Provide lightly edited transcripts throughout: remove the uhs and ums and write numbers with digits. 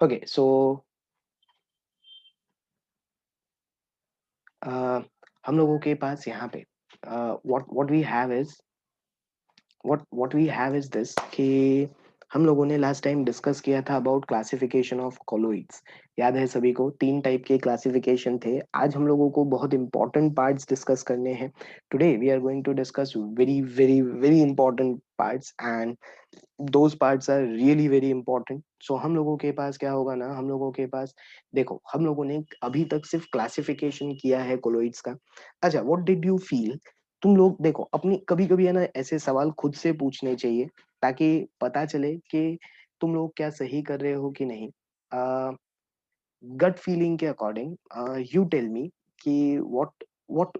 Okay, so हम लोगों के पास यहाँ पे what we have is what we have is this कि हम लोगों ने लास्ट टाइम डिस्कस किया था अबाउट क्लासिफिकेशन ऑफ कोलोइड्स। याद है सभी को, तीन टाइप के क्लासिफिकेशन थे। आज हम लोगों को बहुत इंपॉर्टेंट पार्ट्स डिस्कस करने हैं। Today we are going to discuss very very very important parts and those parts are really very important. So हम लोगों के पास क्या होगा ना, हम लोगों के पास देखो, हम लोगों ने अभी तक सिर्फ क्लासिफिकेशन किया है कोलोइड्स का। अच्छा, व्हाट डिड यू फील? तुम लोग देखो, अपनी कभी कभी है ना ऐसे सवाल खुद से पूछने चाहिए, ताकि पता चले कि तुम लोग क्या सही कर रहे हो कि नहीं। गट फीलिंग के अकॉर्डिंग यू टेल मी कि व्हाट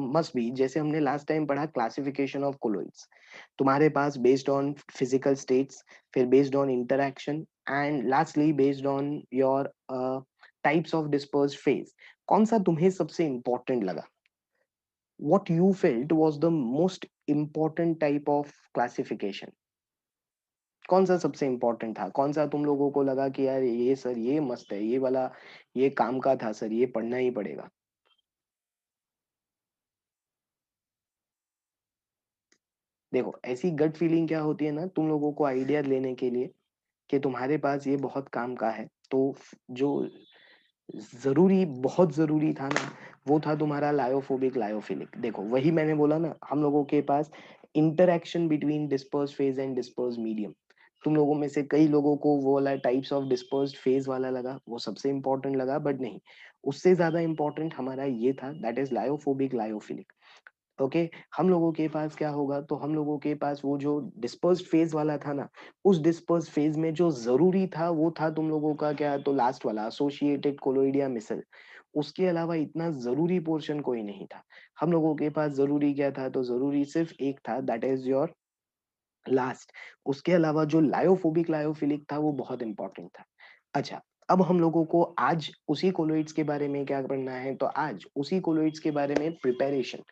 मस्ट बी, जैसे हमने लास्ट टाइम पढ़ा क्लासिफिकेशन ऑफ कोलोइड्स, तुम्हारे पास बेस्ड ऑन फिजिकल स्टेट्स, फिर based on interaction and lastly based on your types of dispersed phase, कौन सा तुम्हें सबसे इंपॉर्टेंट लगा? what you felt was the most important type of classification? कौन सा सबसे इम्पोर्टेंट था? कौन सा तुम लोगों को लगा कि यार ये सर ये मस्त है, ये वाला ये काम का था सर, ये पढ़ना ही पड़ेगा? देखो, ऐसी गट फीलिंग क्या होती है ना, तुम लोगों को आइडिया लेने के लिए कि तुम्हारे पास ये बहुत काम का है, तो जो जरूरी, बहुत जरूरी था ना, वो था तुम्हारा लायोफोबिक लायोफिलिक। देखो, वही मैंने बोला ना, हम लोगों के पास interaction between disperse phase and disperse medium. तुम लोगों में से कई लोगों को वो वाला टाइप्स ऑफ डिस्पर्स्ड फेज वाला लगा, वो सबसे इंपॉर्टेंट लगा, बट नहीं, उससे ज्यादा इंपॉर्टेंट हमारा ये था, that is lyophobic lyophilic. Okay, हम लोगों के पास क्या होगा, तो हम लोगों के पास वो जो डिस्पर्स्ड फेज वाला था ना, उस डिस्पर्स्ड फेज में जो जरूरी था वो था तुम लोगों का क्या, तो लास्ट वाला एसोसिएटेड कोलोइडिया मिसल। उसके अलावा इतना जरूरी पोर्शन कोई नहीं था। हम लोगों के पास जरूरी क्या था, तो जरूरी सिर्फ एक था, दैट इज योर लास्ट। उसके अलावा जो लायोफोबिक लायोफिलिक था वो बहुत इंपॉर्टेंट था। अच्छा, अब हम लोगों को आज उसी कोलोइड्स के बारे में क्या करना है, तो आज उसी कोलोइड्स के बारे में प्रिपरेशन।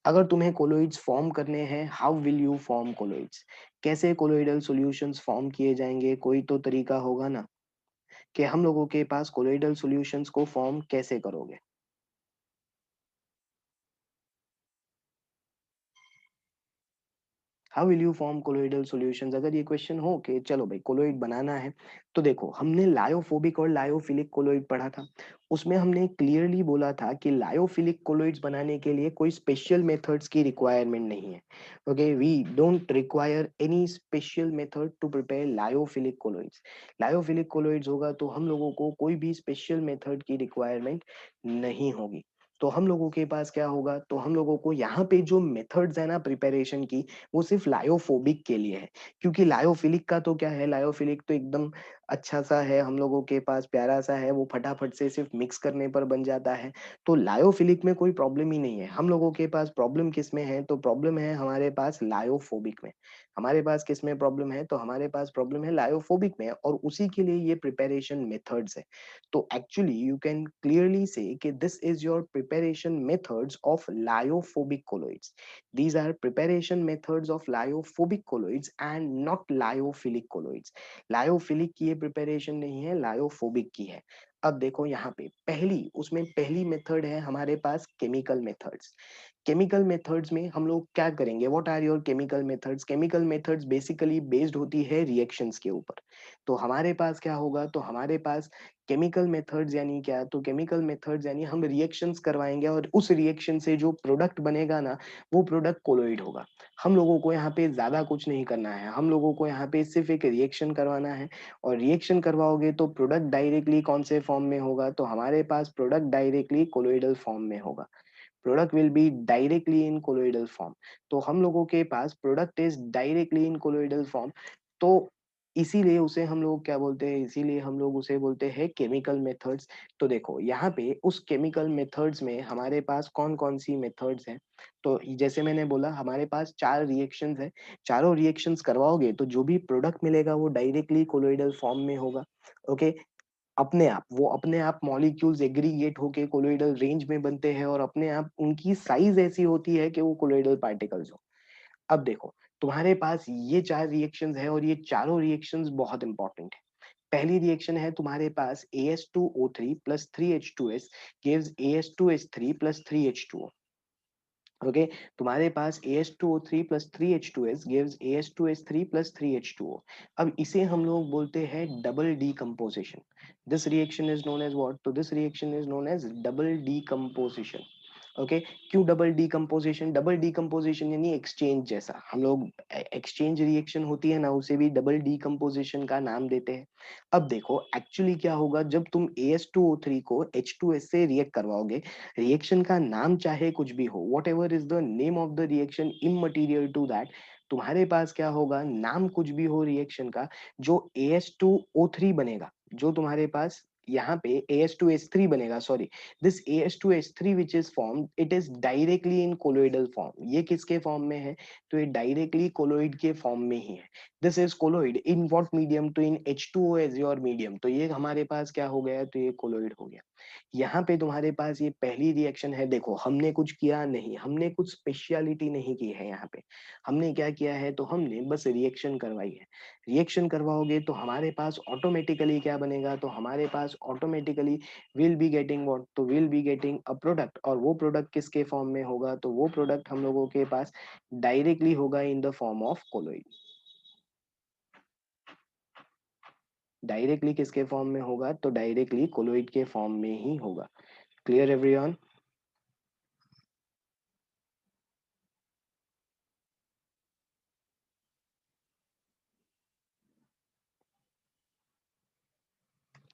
अगर तुम्हें कोलोइड्स फॉर्म करने हैं, how will you form colloids? कैसे कोलोइडल सॉल्यूशंस फॉर्म किए जाएंगे? कोई तो तरीका होगा ना कि हम लोगों के पास कोलोइडल सॉल्यूशंस को फॉर्म कैसे करोगे? How will you form colloidal solutions? अगर ये क्वेश्चन हो कि चलो भाई कोलोइड बनाना है, तो देखो, हमने लायोफोबिक और लायोफिलिक कोलोइड पढ़ा था। उसमें हमने क्लियरली बोला था कि लायोफिलिक कोलोइड्स बनाने के लिए कोई स्पेशल मेथड्स की रिक्वायरमेंट नहीं है। Okay, we don't require any special method to prepare lyophilic colloids. Lyophilic colloids होगा तो हम लोगों को कोई भी स्पेशल मेथड की रिक्वायरमेंट नहीं होगी। तो हम लोगों के पास क्या होगा, तो हम लोगों को यहाँ पे जो मेथड्स है ना प्रिपरेशन की, वो सिर्फ लायोफोबिक के लिए है। क्योंकि लायोफिलिक का तो क्या है, लायोफिलिक तो एकदम अच्छा सा है, हम लोगों के पास प्यारा सा है, वो फटाफट से सिर्फ मिक्स करने पर बन जाता है। तो लायोफिलिक में कोई प्रॉब्लम ही नहीं है। हम लोगों के पास प्रॉब्लम किस में है, तो प्रॉब्लम है हमारे पास लायोफोबिक में। हमारे पास किस में प्रॉब्लम है, तो हमारे पास प्रॉब्लम है लायोफोबिक में, और उसी के लिए ये प्रिपरेशन मेथड्स है। तो एक्चुअली यू कैन क्लियरली से कि this is your preparation methods of lyophobic colloids. These are preparation methods of lyophobic colloids and not lyophilic colloids. Lyophilic की ये प्रिपरेशन नहीं है, लायोफोबिक की है। अब देखो यहाँ पे पहली मेथड है हमारे पास केमिकल मेथड्स। केमिकल मेथड्स में हम लोग क्या करेंगे, what are your chemical methods? Chemical methods basically based होती है रिएक्शंस के ऊपर। तो हमारे पास क्या होगा, तो हमारे पास केमिकल मेथड्स यानी क्या, तो केमिकल मेथड्स यानी हम रिएक्शंस करवाएंगे, और उस रिएक्शन से जो प्रोडक्ट बनेगा ना, वो प्रोडक्ट कोलोइड होगा। हम लोगों को यहाँ पे ज्यादा कुछ नहीं करना है, हम लोगों को यहाँ पे सिर्फ एक रिएक्शन करवाना है। और रिएक्शन करवाओगे तो प्रोडक्ट डायरेक्टली कौन से फॉर्म में होगा, तो हमारे पास प्रोडक्ट डायरेक्टली कोलोइडल फॉर्म में होगा। Product will be directly in colloidal form. तो हम लोगों के पास product is directly in colloidal form. तो इसीलिए उसे हम लोग क्या बोलते हैं, इसीलिए हम लोग उसे बोलते हैं केमिकल मेथड्स। तो देखो यहाँ पे उस केमिकल मेथड्स में हमारे पास कौन कौन सी मेथड्स हैं, तो जैसे मैंने बोला हमारे पास चार रिएक्शंस है। चारों रिएक्शंस करवाओगे तो जो भी प्रोडक्ट मिलेगा वो डायरेक्टली कोलोइडल फॉर्म में होगा। ओके, अपने आप मॉलिक्यूल्स एग्रीगेट होके कोलोइडल रेंज में बनते हैं, और अपने आप उनकी साइज ऐसी होती है कि वो कोलोइडल पार्टिकल्स हो। अब देखो, तुम्हारे पास ये 4 रिएक्शंस है और ये चारों रिएक्शंस बहुत इंपॉर्टेंट है। पहली रिएक्शन है तुम्हारे पास AS2O3 plus 3H2S gives AS2H3 plus 3H2O. Okay, तुम्हारे पास AS2O3 plus 3H2S gives AS2H3 plus 3H2O. अब इसे हम लोग बोलते हैं double decomposition. This reaction is known as what? तो this reaction is known as double decomposition. Okay, क्यों double decomposition? Double decomposition यानी एक्सचेंज जैसा. हम लोग एक्सचेंज रिएक्शन होती है ना, उसे भी डबल डीकम्पोजिशन का नाम देते हैं. अब देखो एक्चुअली क्या होगा जब तुम AS2O3 को H2S से रिएक्ट करवाओगे. रिएक्शन का नाम चाहे कुछ भी हो, whatever is the name of the reaction immaterial to that. तुम्हारे पास क्या होगा, नाम कुछ भी हो रिएक्शन का, जो AS2O3 बनेगा, जो तुम्हारे पास यहाँ पे AS2H3 बनेगा, sorry, this AS2H3 which is form, it is directly in colloidal form. ये किसके फॉर्म में है? तो ये डायरेक्टली कोलोइड के फॉर्म में ही है. This is colloid in what medium? तो इन H2O एज योर मीडियम. तो ये हमारे पास क्या हो गया? तो ये कोलोइड हो गया. यहाँ पे तुम्हारे पास ये पहली रिएक्शन है. देखो हमने कुछ किया नहीं, हमने कुछ स्पेशलिटी नहीं की है यहाँ पे. हमने क्या किया है? तो हमने बस रिएक्शन करवाई है. रिएक्शन करवाओगे तो हमारे पास ऑटोमेटिकली क्या बनेगा? तो हमारे पास automatically will be getting what? तो will be getting a product. और वो प्रोडक्ट किसके फॉर्म में होगा? तो वो प्रोडक्ट हम लोगों के पास डायरेक्टली होगा in the form of colloid. Directly किसके फॉर्म में होगा? तो डायरेक्टली कोलोइड के फॉर्म में ही होगा. Clear everyone?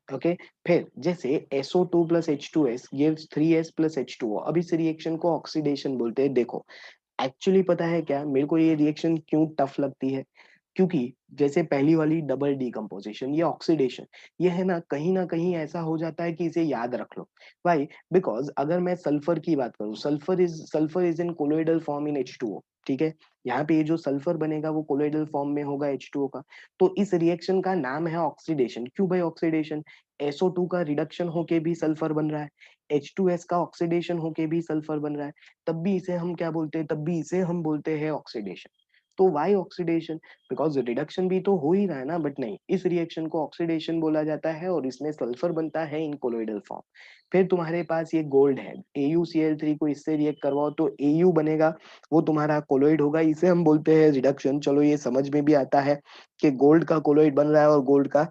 ओके, फिर जैसे SO2 plus H2S gives 3S plus H2O. अब इस रिएक्शन को ऑक्सीडेशन बोलते हैं. देखो एक्चुअली पता है क्या, मेरे को ये रिएक्शन क्यों टफ लगती है? क्योंकि जैसे पहली वाली डबल डीकम्पोजिशन, ये ऑक्सीडेशन, ये है ना कहीं ऐसा हो जाता है कि इसे याद रख लो. भाई, बिकॉज अगर मैं सल्फर की बात करूं, sulphur is in colloidal form in H2O. ठीक है, यहाँ पे ये जो सल्फर बनेगा वो कोलोइडल फॉर्म में होगा H2O का. तो इस रिएक्शन का नाम है ऑक्सीडेशन. क्यों भाई ऑक्सीडेशन? SO2 का रिडक्शन होके भी सल्फर बन रहा है, H2S का ऑक्सीडेशन होके भी सल्फर बन रहा है, तब भी इसे हम क्या बोलते हैं? तब भी इसे हम बोलते हैं ऑक्सीडेशन. तो वाई ऑक्सीडेशन? बिकॉज रिडक्शन भी तो हो ही रहा है ना. बट नहीं, इस रिएक्शन को ऑक्सीडेशन बोला जाता है और इसमें सल्फर बनता है इन कोलोइडल फॉर्म. फिर तुम्हारे पास ये गोल्ड है, AuCl3 को इससे रिएक्ट करवाओ तो Au बनेगा, वो तुम्हारा कोलोइड होगा, इसे हम बोलते हैं रिडक्शन. चलो ये समझ में भी आता है कि गोल्ड का कोलोइड बन रहा है और गोल्ड का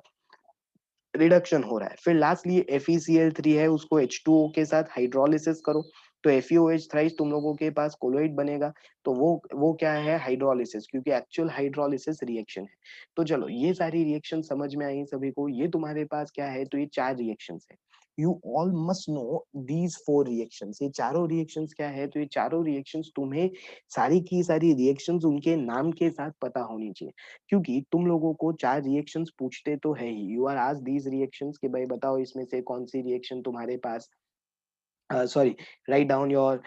रिडक्शन हो रहा है. फिर लास्टली FeCl3 है, उसको H2O के साथ हाइड्रोलिसिस करो तो FeOH थ्राइस तुम लोगों के पास कोलोइड बनेगा. तो वो क्या है? हाइड्रोलिसिस, क्योंकि एक्चुअल हाइड्रोलिसिस रिएक्शन है. तो चलो ये सारी रिएक्शन समझ में आई सभी को. ये तुम्हारे पास क्या है? तो ये 4 रिएक्शंस है. You all must know these 4 reactions. ये चारों रिएक्शंस क्या है? तो ये चारों रिएक्शंस तुम्हें सारी की सारी रिएक्शंस उनके नाम के साथ पता होनी चाहिए. क्योंकि तुम लोगों को 4 रिएक्शंस पूछते तो है ही. You are asked these reactions कि भाई बताओ इसमें से कौन सी रिएक्शन तुम्हारे पास, sorry, write down your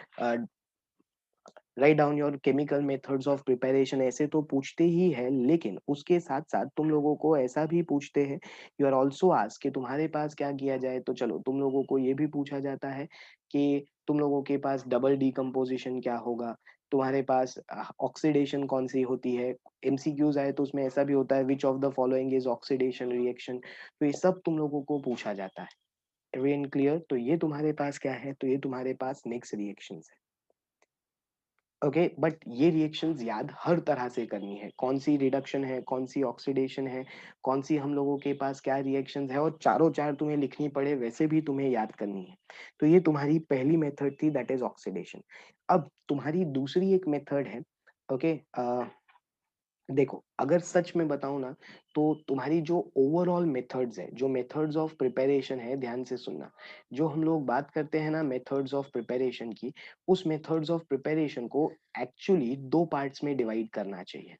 write down your chemical methods of preparation. ऐसे तो पूछते ही है, लेकिन उसके साथ साथ तुम लोगों को ऐसा भी पूछते हैं. यू आर ऑल्सो आस्क्ड कि तुम्हारे पास क्या किया जाए. तो चलो तुम लोगों को ये भी पूछा जाता है कि तुम लोगों के पास डबल डीकम्पोजिशन क्या होगा, तुम्हारे पास ऑक्सीडेशन कौन सी होती है. MCQs आए तो उसमें ऐसा भी होता है, which of the following is oxidation reaction. तो ये सब तुम लोगों को पूछा जाता है. Everyone clear? तो ये तुम्हारे पास क्या है? तो ये तुम्हारे पास नेक्स्ट रिएक्शन है. ओके, बट ये रिएक्शंस याद हर तरह से करनी है. कौन सी रिडक्शन है, कौन सी ऑक्सीडेशन है, कौन सी हम लोगों के पास क्या रिएक्शंस है, और चारों चार तुम्हें लिखनी पड़े वैसे भी तुम्हें याद करनी है. तो ये तुम्हारी पहली मेथड थी, दैट इज ऑक्सीडेशन. अब तुम्हारी दूसरी एक मेथड है. ओके, देखो अगर सच में बताऊं ना, तो तुम्हारी जो ओवरऑल मेथड्स है, जो मेथड्स ऑफ प्रिपरेशन है, ध्यान से सुनना. जो हम लोग बात करते हैं ना मेथड्स ऑफ प्रिपरेशन की, उस मेथड्स ऑफ प्रिपरेशन को एक्चुअली दो पार्ट्स में डिवाइड करना चाहिए.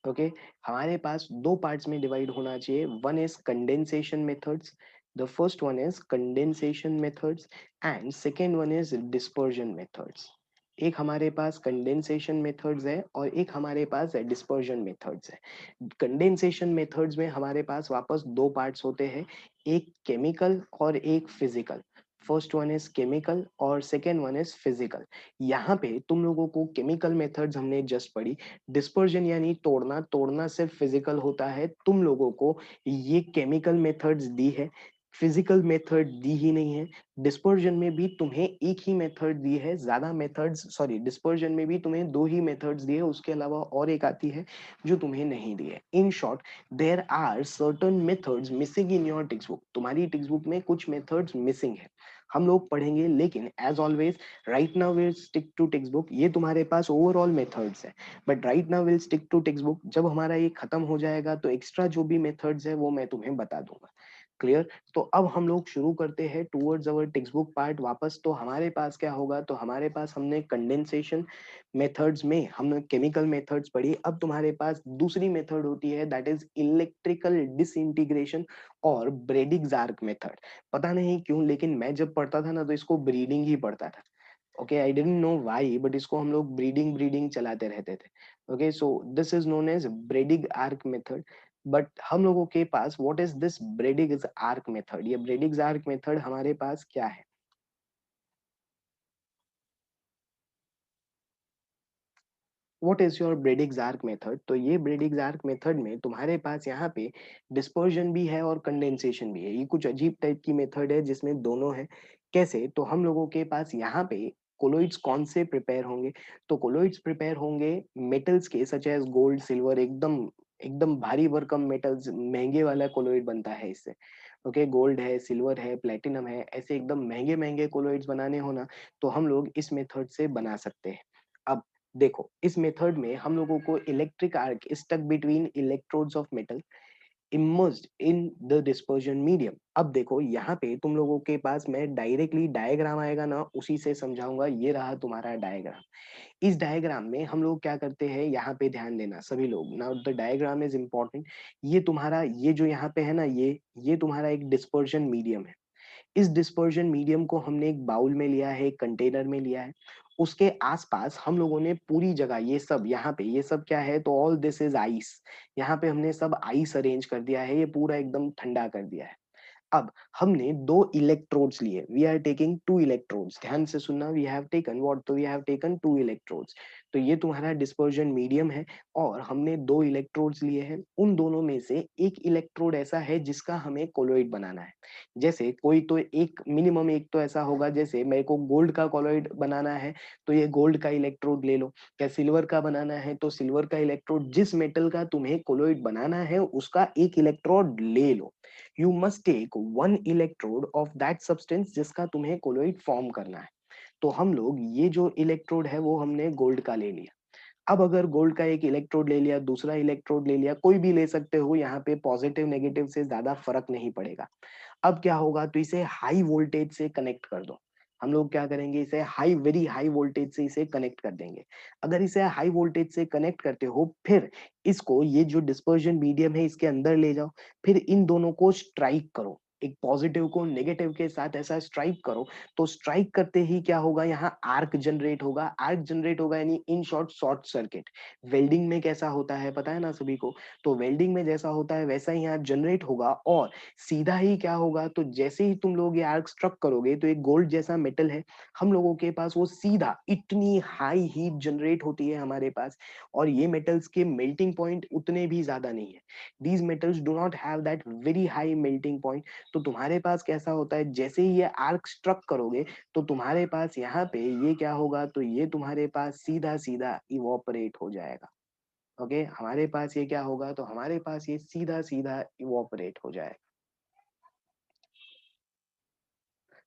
ओके, हमारे पास दो पार्ट्स में डिवाइड होना चाहिए. One is condensation methods. The first one is condensation methods and second one is dispersion methods. एक हमारे पास कंडेंसेशन मेथड्स है और एक हमारे पास डिस्पर्जन मेथड्स है. कंडेंसेशन मेथड्स में हमारे पास वापस दो पार्ट्स होते हैं, एक केमिकल और एक physical. First one is chemical और सेकेंड वन इज फिजिकल। यहाँ पे तुम लोगों को केमिकल मेथड्स हमने जस्ट पढ़ी, डिस्पर्जन यानी तोड़ना, तोड़ना सिर्फ फिजिकल होता है, तुम लोगों को ये केमिकल मेथड्स दी है, फिजिकल मेथड दी ही नहीं है। डिस्पर्जन में भी तुम्हें एक ही मेथड दी है, ज्यादा मेथड्स, सॉरी डिस्पर्जन में भी तुम्हें दो ही मेथड्स दिए, उसके अलावा और एक आती है जो तुम्हें नहीं दी है। In short there are certain methods missing in your text book, तुम्हारी टेक्स्ट बुक में कुछ मेथड्स मिसिंग है, हम लोग पढ़ेंगे, लेकिन as always right now will stick to text book. ये तुम्हारे पास ओवरऑल मेथड्स है, but right now will stick to text book. जब हमारा ये खत्म हो जाएगा तो एक्स्ट्रा जो भी मेथड्स है वो मैं तुम्हें बता दूंगा। क्लियर? तो अब हम लोग शुरू करते हैं towards our text book part वापस। तो हमारे पास क्या होगा, तो हमारे पास हमने कंडेंसेशन मेथड्स में हमने केमिकल मेथड्स पढ़ी, अब तुम्हारे पास दूसरी मेथड होती है दैट इज इलेक्ट्रिकल डिसइंटीग्रेशन और ब्रेडिग्स-आर्क मेथड। पता नहीं क्यों, लेकिन मैं जब पढ़ता था ना तो इसको ब्रीडिंग ही पढ़ता था। Okay, I didn't know why, but इसको हम लोग ब्रीडिंग ब्रीडिंग चलाते रहते थे। Okay, so this is known as Bredig arc method. But हम लोगों के पास what is this Bredig's arc method, ये ब्रेडिग्स आर्क मेथड हमारे पास क्या है? What is your Bredig's arc method? तो ये ब्रेडिग्स आर्क मेथड में तुम्हारे पास यहाँ पे डिस्पर्जन भी है और कंडेंसेशन भी है। ये कुछ अजीब टाइप की मेथड है जिसमें दोनों है। कैसे? तो हम लोगों के पास यहाँ पे कोलोइड्स कौन से प्रिपेयर होंगे, तो कोलोइड्स प्रिपेयर होंगे मेटल्स के, सच एज गोल्ड सिल्वर, एकदम एकदम भारी भरकम मेटल्स, महंगे वाला कोलोइड बनता है इससे। ओके, गोल्ड है, सिल्वर है, प्लेटिनम है, ऐसे एकदम महंगे महंगे कोलोइड्स बनाने हो ना, तो हम लोग इस मेथड से बना सकते हैं। अब देखो, इस मेथड में हम लोगों को electric arc struck between electrodes of metal immersed in the dispersion medium. अब देखो यहाँ पे तुम लोगों के पास मैं डायरेक्टली डायग्राम आएगा ना, उसी से समझाऊंगा। ये रहा तुम्हारा डायग्राम। इस डायग्राम में हम लोग क्या करते हैं, यहाँ पे ध्यान देना सभी लोग, now the diagram is important. ये तुम्हारा, ये जो यहाँ पे है ना, ये तुम्हारा एक डिस्पर्जन मीडियम है। इस डिस्पर्जन मीडियम को हमने एक बाउल में लिया है, एक कंटेनर में लिया है। उसके आसपास हम लोगों ने पूरी जगह ये सब, यहाँ पे ये सब क्या है, तो ऑल दिस इज आइस। यहाँ पे हमने सब आइस अरेंज कर दिया है, ये पूरा एकदम ठंडा कर दिया है। अब हमने दो इलेक्ट्रोड्स लिए, we are taking two electrodes, ध्यान से सुनना, वी हैव टेकन व्हाट, तो we have taken two electrodes. तो ये तुम्हारा डिस्पर्जन मीडियम है और हमने दो इलेक्ट्रोड्स लिए हैं। उन दोनों में से एक इलेक्ट्रोड ऐसा है जिसका हमें कोलोइड बनाना है। जैसे कोई तो एक मिनिमम एक तो ऐसा होगा, जैसे मेरे को गोल्ड का कोलोइड बनाना है तो ये गोल्ड का इलेक्ट्रोड ले लो। क्या सिल्वर का बनाना है तो सिल्वर का इलेक्ट्रोड, जिस मेटल का तुम्हें कोलोइड बनाना है उसका एक इलेक्ट्रोड ले लो। You must take one electrode of that substance जिसका तुम्हें कोलोइड फॉर्म करना है। तो हम लोग ये जो इलेक्ट्रोड है वो हमने गोल्ड का ले लिया। अब अगर गोल्ड का एक इलेक्ट्रोड ले लिया, दूसरा इलेक्ट्रोड ले लिया, कोई भी ले सकते हो, यहाँ पे पॉजिटिव नेगेटिव से ज्यादा फर्क नहीं पड़ेगा। अब क्या होगा, तो इसे हाई वोल्टेज से कनेक्ट कर दो। हम लोग क्या करेंगे, इसे हाई, वेरी हाई वोल्टेज से इसे कनेक्ट कर देंगे। अगर इसे हाई वोल्टेज से कनेक्ट करते हो, फिर इसको, ये जो डिस्पर्जन मीडियम है इसके अंदर ले जाओ। फिर इन दोनों को स्ट्राइक करो, एक पॉजिटिव को नेगेटिव के साथ ऐसा स्ट्राइक करो। तो स्ट्राइक करते ही क्या होगा, यहाँ आर्क जनरेट होगा। आर्क जनरेट होगा यानी in short short circuit. Welding में कैसा होता है पता है ना सभी को, तो वेल्डिंग में जैसा होता है वैसा ही यहाँ जनरेट होगा। और सीधा ही क्या होगा, तो जैसे ही तुम लोग ये आर्क स्ट्रक करोगे तो एक गोल्ड जैसा मेटल है, हम लोगों के पास वो सीधा, इतनी हाई हीट जनरेट होती है हमारे पास। और ये मेटल्स के मेल्टिंग पॉइंट उतने भी ज्यादा नहीं है, these metals do not have that very high melting point. तो तुम्हारे पास कैसा होता है, जैसे ही ये आर्क स्ट्रक करोगे तो तुम्हारे पास यहाँ पे ये क्या होगा, तो ये तुम्हारे पास सीधा सीधा इवोपरेट हो जाएगा। ओके, हमारे पास ये क्या होगा, तो हमारे पास ये सीधा सीधा इवोपरेट हो जाएगा।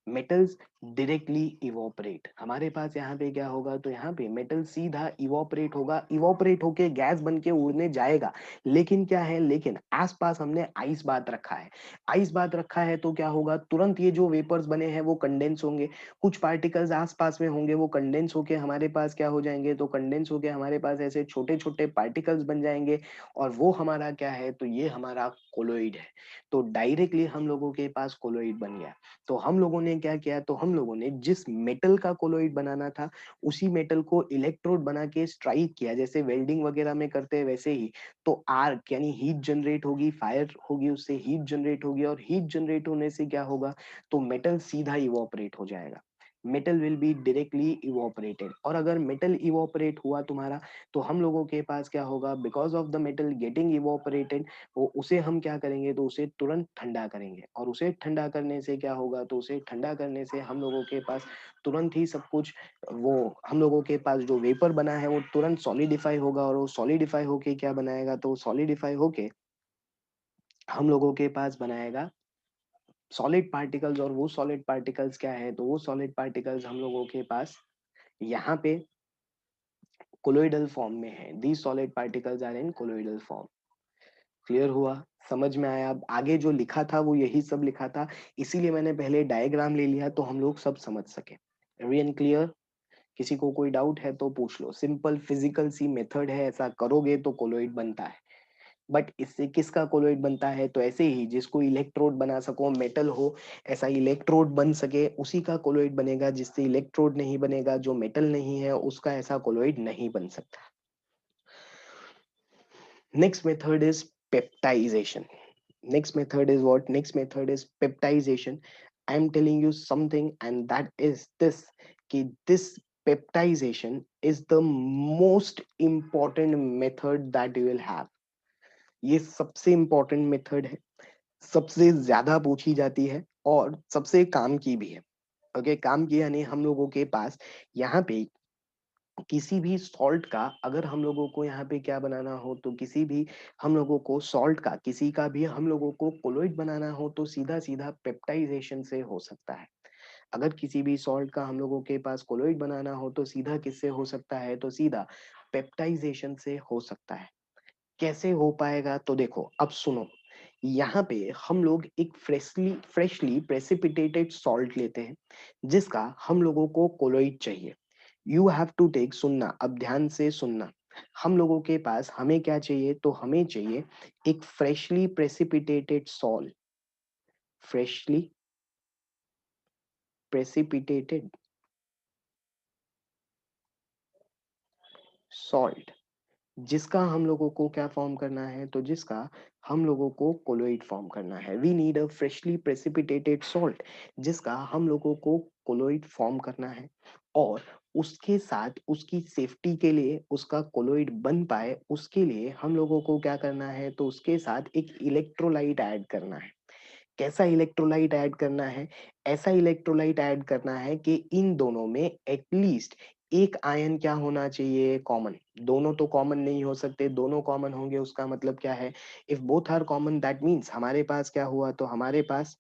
मेटल्स डायरेक्टली इवोपरेट, हमारे पास यहाँ पे क्या होगा, तो यहाँ पे मेटल सीधा इवोपरेट होगा, इवोपरेट होके गैस बन के उड़ने जाएगा। लेकिन क्या है, लेकिन आसपास हमने आइस बात रखा है। आइस बात रखा है तो क्या होगा, तुरंत ये जो वेपर्स बने हैं वो कंडेंस होंगे। कुछ पार्टिकल्स आसपास में होंगे, वो कंडेंस होके हमारे पास क्या हो जाएंगे, तो कंडेंस होके हमारे पास ऐसे छोटे छोटे पार्टिकल्स बन जाएंगे। और वो हमारा क्या है, तो ये हमारा कोलोइड है। तो डायरेक्टली हम लोगों के पास कोलोइड बन गया। तो हम लोगों ने क्या किया, तो हम लोगों ने जिस मेटल का कोलोइड बनाना था उसी मेटल को इलेक्ट्रोड बना के स्ट्राइक किया, जैसे वेल्डिंग वगैरह में करते हैं वैसे ही। तो आर्क यानी हीट जनरेट होगी, फायर होगी, उससे हीट जनरेट होगी, और हीट जनरेट होने से क्या होगा, तो मेटल सीधा इवोपरेट हो जाएगा। Metal will be directly evaporated. और अगर मेटल इवोपरेट हुआ तुम्हारा, तो हम लोगों के पास क्या होगा, because of the metal getting evaporated, वो उसे हम क्या करेंगे, तो उसे तुरंत ठंडा करेंगे। और उसे ठंडा करने से क्या होगा, तो उसे ठंडा करने से हम लोगों के पास तुरंत ही सब कुछ, वो हम लोगों के पास जो वेपर बना है वो तुरंत सॉलिडिफाई होगा। और वो सॉलिडिफाई होके क्या बनाएगा, तो सॉलिडिफाई होके हम लोगों के पास बनाएगा सॉलिड पार्टिकल्स। और वो सॉलिड पार्टिकल्स क्या है, तो वो सॉलिड पार्टिकल्स हम लोगों के पास यहाँ पे कोलोइडल फॉर्म में है। The solid particles are in colloidal form. Clear हुआ, समझ में आया? अब आगे जो लिखा था वो यही सब लिखा था, इसीलिए मैंने पहले डायग्राम ले लिया तो हम लोग सब समझ सके। Everyone clear? किसी को कोई डाउट है तो पूछ लो। सिंपल फिजिकल सी मेथड है, ऐसा करोगे तो कोलोइड बनता है। बट इससे किसका कोलोइड बनता है, तो ऐसे ही जिसको इलेक्ट्रोड बना सको, मेटल हो, ऐसा इलेक्ट्रोड बन सके उसी का कोलोइड बनेगा। जिससे इलेक्ट्रोड नहीं बनेगा, जो मेटल नहीं है, उसका ऐसा कोलोइड नहीं बन सकता। Next method is peptidization. Next method is what? Next method is peptidization. I am telling you something, and that is this: कि this peptidization is the most important method that you will have. ये सबसे important method है, सबसे ज्यादा पूछी जाती है, और सबसे काम की भी है। ओके, काम की यानी हम लोगों के पास यहाँ पे किसी भी सॉल्ट का, अगर हम लोगों को यहाँ पे क्या बनाना हो, तो किसी भी हम लोगों को सॉल्ट का, किसी का भी हम लोगों को कोलोइड बनाना हो, तो सीधा सीधा पेप्टाइजेशन से हो सकता है। अगर किसी भी सॉल्ट का हम लोगों के पास कोलोइड बनाना हो, तो सीधा किससे हो सकता है, तो सीधा पेप्टाइजेशन से हो सकता है। कैसे हो पाएगा, तो देखो अब सुनो। यहाँ पे हम लोग एक फ्रेशली प्रेसिपिटेटेड सॉल्ट लेते हैं, जिसका हम लोगों को कोलोइड चाहिए। यू हैव टू टेक, सुनना, अब ध्यान से सुनना। हम लोगों के पास हमें क्या चाहिए, तो हमें चाहिए एक freshly precipitated salt. Freshly precipitated salt, जिसका हम लोगों को क्या फॉर्म करना है, तो जिसका हम लोगों को कोलोइड फॉर्म करना है। We need a freshly precipitated salt, जिसका हम लोगों को कोलोइड फॉर्म करना है। और उसके साथ उसकी सेफ्टी के लिए, उसका कोलोइड बन पाए उसके लिए हम लोगों को क्या करना है, तो उसके साथ एक इलेक्ट्रोलाइट ऐड करना है। कैसा इलेक्ट्रोलाइट ऐड करना है? ऐसा इलेक्ट्रोलाइट ऐड करना है कि इन दोनों में एटलीस्ट एक आयन क्या होना चाहिए, कॉमन। दोनों तो कॉमन नहीं हो सकते, दोनों कॉमन होंगे उसका मतलब क्या है, if both are common that means हमारे पास क्या हुआ, तो हमारे पास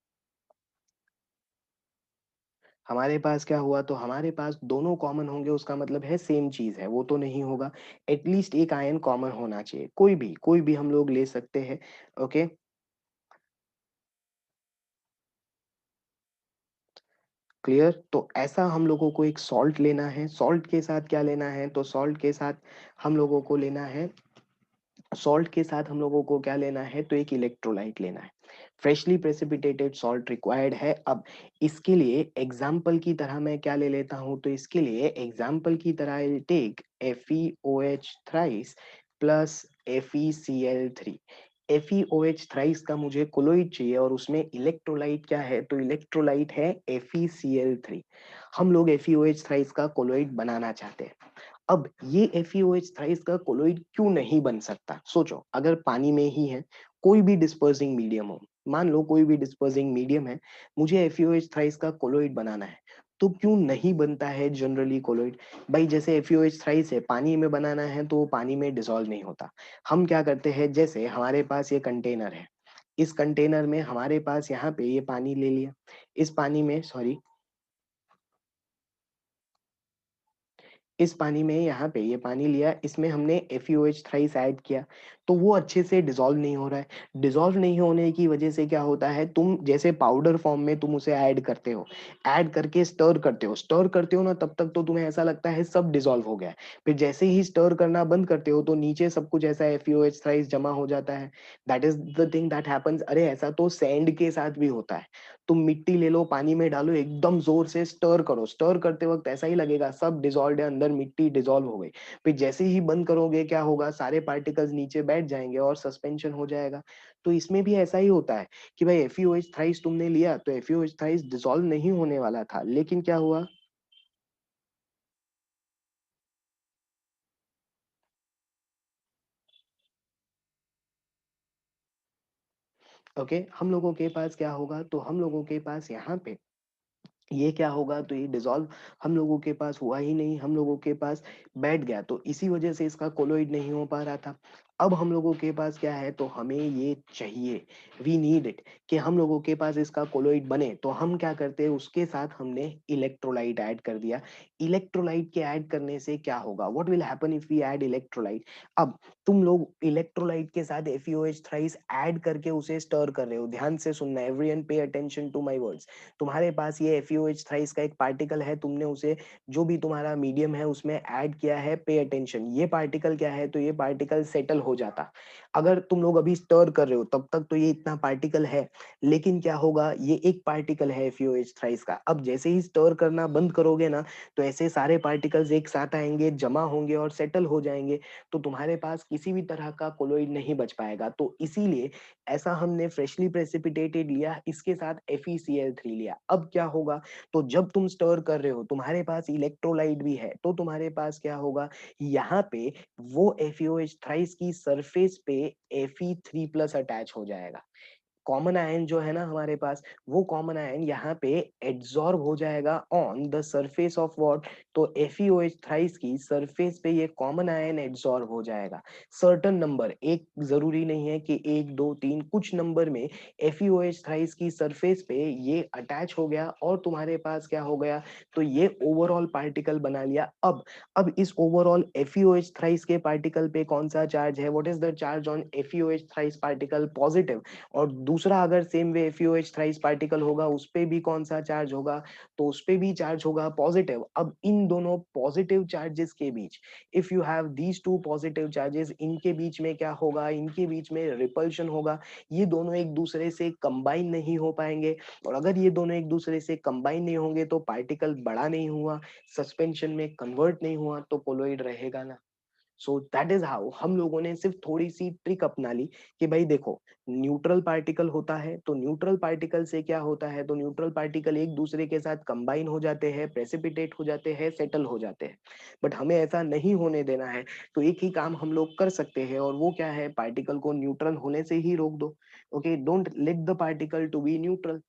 क्या हुआ, तो हमारे पास दोनों कॉमन होंगे उसका मतलब है सेम चीज है, वो तो नहीं होगा। एटलीस्ट एक आयन कॉमन होना चाहिए, कोई भी हम लोग ले सकते हैं। Okay, clear? तो ऐसा हम लोगों को एक सॉल्ट लेना है। सॉल्ट के साथ क्या लेना है, तो सॉल्ट के साथ हम लोगों को लेना है, सॉल्ट के साथ हम लोगों को क्या लेना है, तो एक इलेक्ट्रोलाइट लेना है। फ्रेशली प्रेसिपिटेटेड सॉल्ट रिक्वायर्ड है। अब इसके लिए एग्जाम्पल की तरह मैं क्या ले लेता हूं, तो इसके लिए एग्जाम्पल की तरह take FeOH thrice plus FeCl3। FeOH thrice का मुझे कोलोइड चाहिए, और उसमें इलेक्ट्रोलाइट क्या है, तो इलेक्ट्रोलाइट है FeCl3। हम लोग FeOH थ्राइस का कोलोइड बनाना चाहते हैं। अब ये FeOH थ्राइस का कोलोइड क्यों नहीं बन सकता, सोचो। अगर पानी में ही है, कोई भी डिस्पर्सिंग मीडियम हो, मान लो कोई भी डिस्पर्सिंग मीडियम है, मुझे FeOH थ्राइस का कोलोइड बनाना है, तो क्यों नहीं बनता है जनरली कोलोइड? भाई जैसे FeOH थ्राइस है, पानी में बनाना है तो वो पानी में डिसॉल्व नहीं होता। हम क्या करते हैं, जैसे हमारे पास ये कंटेनर है, इस कंटेनर में हमारे पास यहाँ पे ये पानी ले लिया, इस पानी में, सॉरी, इस पानी में यहाँ पे ये पानी लिया, इसमें हमने FeOH थ्राइस ऐड किया, तो वो अच्छे से डिसॉल्व नहीं हो रहा है। डिसॉल्व नहीं होने की वजह से क्या होता है, तुम जैसे पाउडर फॉर्म में तुम उसे ऐड करते हो, ऐड करके स्टर करते हो ना, तब तक तो तुम्हें ऐसा लगता है सब डिसॉल्व हो गया है। फिर जैसे ही स्टर करना बंद करते हो तो नीचे सब कुछ ऐसा FeOH थ्राइस जमा हो जाता है। That is the thing that happens. अरे ऐसा तो सैंड के साथ भी होता है। तुम मिट्टी ले लो, पानी में डालो, एकदम जोर से स्टर करो, स्टर करते वक्त ऐसा ही लगेगा सब डिसॉल्व है, अंदर मिट्टी डिसॉल्व हो गई। फिर जैसे ही बंद करोगे क्या होगा, सारे पार्टिकल्स नीचे बैठ जाएंगे और सस्पेंशन हो जाएगा। तो इसमें भी ऐसा ही होता है कि भाई FeOH थ्राइस तुमने लिया तो FeOH थ्राइस डिसॉल्व नहीं होने वाला था, लेकिन क्या हुआ, ओके हम लोगों के पास क्या होगा, तो हम लोगों के पास यहाँ पे ये क्या होगा, तो ये डिसॉल्व हम लोगों के पास हुआ ही नहीं, हम लोगों के पास बैठ गया, तो इसी वजह से इसका कोलोइड नहीं हो पा रहा था। अब हम लोगों के पास क्या है, तो हमें ये चाहिए, वी नीड इट, कि हम लोगों के पास इसका कोलोइड बने, तो हम क्या करते हैं, उसके साथ हमने इलेक्ट्रोलाइट ऐड कर दिया। इलेक्ट्रोलाइट के ऐड करने से क्या होगा, what will happen if we add electrolyte. अब तुम लोग इलेक्ट्रोलाइट के साथ FeOH थ्राइस ऐड करके उसे स्टर कर रहे हो, ध्यान से सुनना, everyone pay attention to my words. तुम्हारे पास ये FeOH थ्राइस का एक पार्टिकल है, तुमने उसे जो भी तुम्हारा मीडियम है उसमें ऐड किया है, पे अटेंशन, ये पार्टिकल क्या है, तो ये पार्टिकल सेटल हो जाता। अगर तुम लोग अभी स्टर कर रहे हो तब तक तो ये इतना पार्टिकल है, लेकिन क्या होगा, ये एक पार्टिकल है FeOH थ्राइस का, अब जैसे ही स्टर करना बंद करोगे ना, तो ऐसे सारे पार्टिकल्स एक साथ आएंगे, जमा होंगे और सेटल हो जाएंगे, तो तुम्हारे पास किसी भी तरह का कोलोइड नहीं बच पाएगा। तो इसीलिए ऐसा हमने फ्रेशली प्रेसिपिटेटेड लिया, इसके साथ FeCl3 लिया। अब क्या होगा, तो जब तुम स्टर कर रहे हो, तुम्हारे पास इलेक्ट्रोलाइट भी है, तो तुम्हारे पास क्या होगा, यहाँ पे वो FeOH थ्राइस की सरफेस पे Fe3+ अटैच हो जाएगा। कॉमन आयन जो है ना हमारे पास, वो कॉमन आयन यहाँ पे एड्सॉर्ब हो जाएगा on the surface of what, तो FeOH थ्राइस की सरफेस पे ये कॉमन आयन एड्सॉर्ब हो जाएगा। सर्टन नंबर, एक जरूरी नहीं है कि एक दो तीन, कुछ नंबर में FeOH थ्राइस की सरफेस पे ये अटैच हो गया और तुम्हारे पास क्या हो गया, तो ये ओवरऑल पार्टिकल बना लिया। अब इस ओवरऑल FeOH थ्राइस के पार्टिकल पे कौन सा चार्ज है, what is the charge on FeOH thrice particle, positive. और दूसरा अगर same way FeOH thrice particle होगा, उस पे भी कौन सा चार्ज होगा, तो उस पे भी चार्ज होगा पॉजिटिव। अब इन दोनों पॉजिटिव चार्जेस के बीच, if you have these two positive charges, इनके बीच में क्या होगा, इनके बीच में रिपल्शन होगा, ये दोनों एक दूसरे से कंबाइन नहीं हो पाएंगे। और अगर ये दोनों एक दूसरे से कंबाइन नहीं होंगे तो पार्टिकल बड़ा नहीं हुआ, सस्पेंशन में कन्वर्ट नहीं हुआ, तो कोलोइड रहेगा ना। सो दैट इज हाउ हम लोगों ने सिर्फ थोड़ी सी ट्रिक अपना ली कि भाई देखो, न्यूट्रल पार्टिकल होता है, तो न्यूट्रल पार्टिकल से क्या होता है, तो न्यूट्रल पार्टिकल एक दूसरे के साथ कंबाइन हो जाते हैं, प्रेसिपिटेट हो जाते हैं, सेटल हो जाते हैं। बट हमें ऐसा नहीं होने देना है, तो एक ही काम हम लोग कर सकते हैं, और वो क्या है, पार्टिकल को न्यूट्रल होने से ही रोक दो। Okay, don't let the particle to be neutral.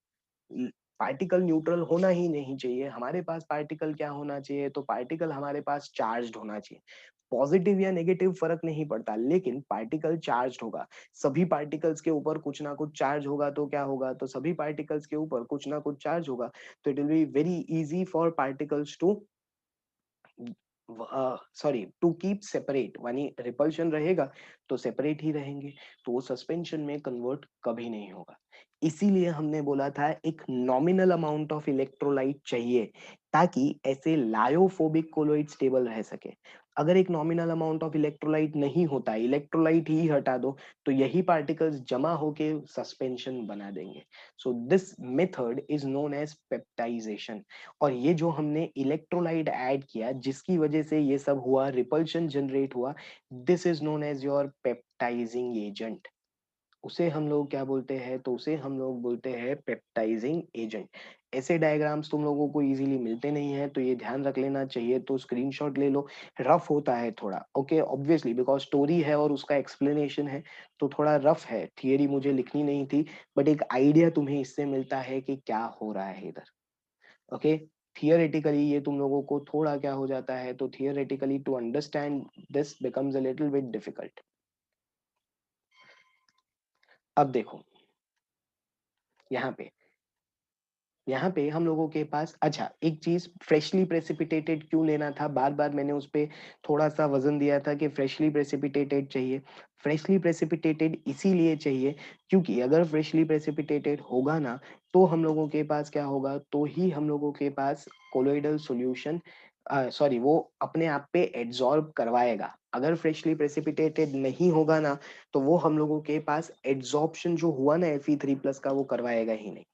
Particle neutral होना ही नहीं चाहिए, हमारे पास पार्टिकल क्या होना चाहिए, तो पार्टिकल हमारे पास चार्ज्ड होना चाहिए। पॉजिटिव या नेगेटिव फर्क नहीं पड़ता, लेकिन पार्टिकल चार्ज्ड होगा। सभी पार्टिकल्स के ऊपर कुछ ना कुछ चार्ज होगा, तो क्या होगा, तो सभी पार्टिकल्स के ऊपर कुछ ना कुछ चार्ज होगा, तो it will be very easy for particles to, sorry, to keep separate, यानी रिपल्शन रहेगा तो सेपरेट ही रहेंगे, तो वो सस्पेंशन में कन्वर्ट कभी नहीं होगा। इसीलिए हमने बोला था एक नॉमिनल अमाउंट ऑफ इलेक्ट्रोलाइट चाहिए, ताकि ऐसे लायोफोबिक कोलोइड स्टेबल रह सके। अगर एक नॉमिनल अमाउंट ऑफ इलेक्ट्रोलाइट नहीं होता, इलेक्ट्रोलाइट ही हटा दो, तो यही पार्टिकल्स जमा होके सस्पेंशन बना देंगे। So this method is known as peptization. और ये जो हमने इलेक्ट्रोलाइट ऐड किया, जिसकी वजह से ये सब हुआ, रिपल्शन जनरेट हुआ, this is known as your peptizing agent. उसे हम लोग क्या बोलते हैं, तो उसे हम लोग बोलते हैं पेप्टाइजिंग एजेंट। ऐसे डायग्राम्स तुम लोगों को इजीली मिलते नहीं है, तो ये ध्यान रख लेना चाहिए, तो स्क्रीनशॉट ले लो। रफ होता है थोड़ा, ओके, ऑब्वियसली बिकॉज स्टोरी है और उसका एक्सप्लेनेशन है, तो थोड़ा रफ है, थियरी मुझे लिखनी नहीं थी, बट एक आइडिया तुम्हें इससे मिलता है कि क्या हो रहा है इधर। ओके, थियोरेटिकली ये तुम लोगों को थोड़ा क्या हो जाता है, तो theoretically to understand this becomes a little bit difficult. अब देखो यहाँ पे, यहाँ पे हम लोगों के पास अच्छा एक चीज़ फ्रेशली प्रेसिपिटेटेड क्यों लेना था? बार-बार मैंने उस पे थोड़ा-सा वज़न दिया था कि फ्रेशली प्रेसिपिटेटेड चाहिए। फ्रेशली प्रेसिपिटेटेड इसीलिए चाहिए क्योंकि अगर फ्रेशली प्रेसिपिटेटेड होगा ना, तो हम लोगों के पास क्या होगा? तो ही हम लोगों के पास कोलॉइडल सॉल्यूशन सॉरी वो अपने आप पे एडज़ॉर्ब करवाएगा। अगर फ्रेशली प्रेसिपिटेटेड नहीं होगा ना, तो वो हम लोगों के पास एडज़ॉर्प्शन जो हुआ ना Fe3+ का वो करवाएगा ही नहीं।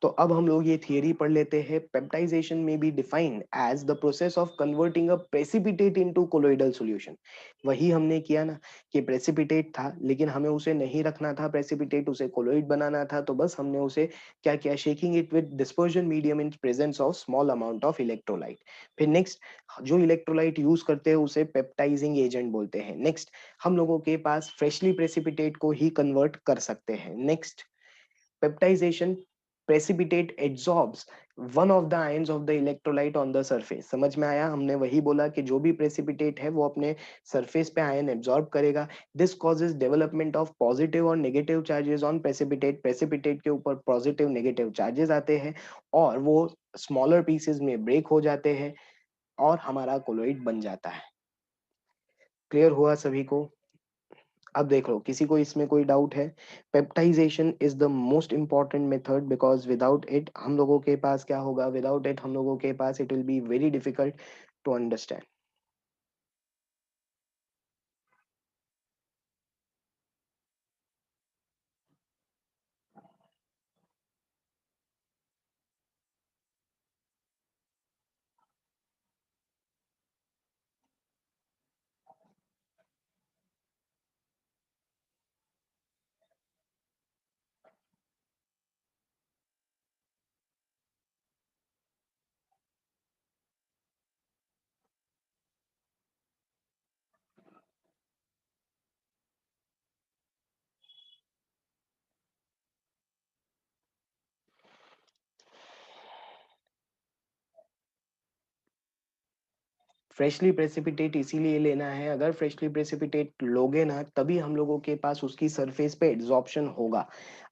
तो अब हम लोग ये थियरी पढ़ लेते हैं पेप्टाइजेशन में be defined as the process of converting a precipitate into colloidal solution. वही हमने किया ना कि प्रेसिपिटेट था लेकिन हमें उसे नहीं रखना था प्रेसिपिटेट, उसे कोलोइड बनाना था, तो बस हमने उसे क्या किया, shaking it with dispersion medium in presence of small amount of electrolyte. फिर नेक्स्ट जो इलेक्ट्रोलाइट यूज करते हैं उसे पेप्टाइजिंग एजेंट बोलते हैं। नेक्स्ट हम लोगों के पास फ्रेशली प्रेसिपिटेट को ही कन्वर्ट कर सकते हैं। Next peptization precipitate absorbs one of the ions of the electrolyte on the surface। समझ में आया? हमने वही बोला कि जो भी precipitate है वो अपने surface पे ion absorb करेगा। This causes development of positive और negative charges on precipitate। precipitate के ऊपर positive negative charges आते हैं और वो smaller pieces में break हो जाते हैं और हमारा colloid बन जाता है। क्लियर हुआ सभी को? अब देख लो किसी को इसमें कोई डाउट है? Peptization is the most important method because without it हम लोगों के पास क्या होगा, विदाउट इट हम लोगों के पास it will be very difficult to understand. Freshly precipitate इसीलिए लेना है, अगर फ्रेशली प्रेसिपिटेट लोगे ना तभी हम लोगों के पास उसकी सरफेस पे एड्सॉर्प्शन होगा।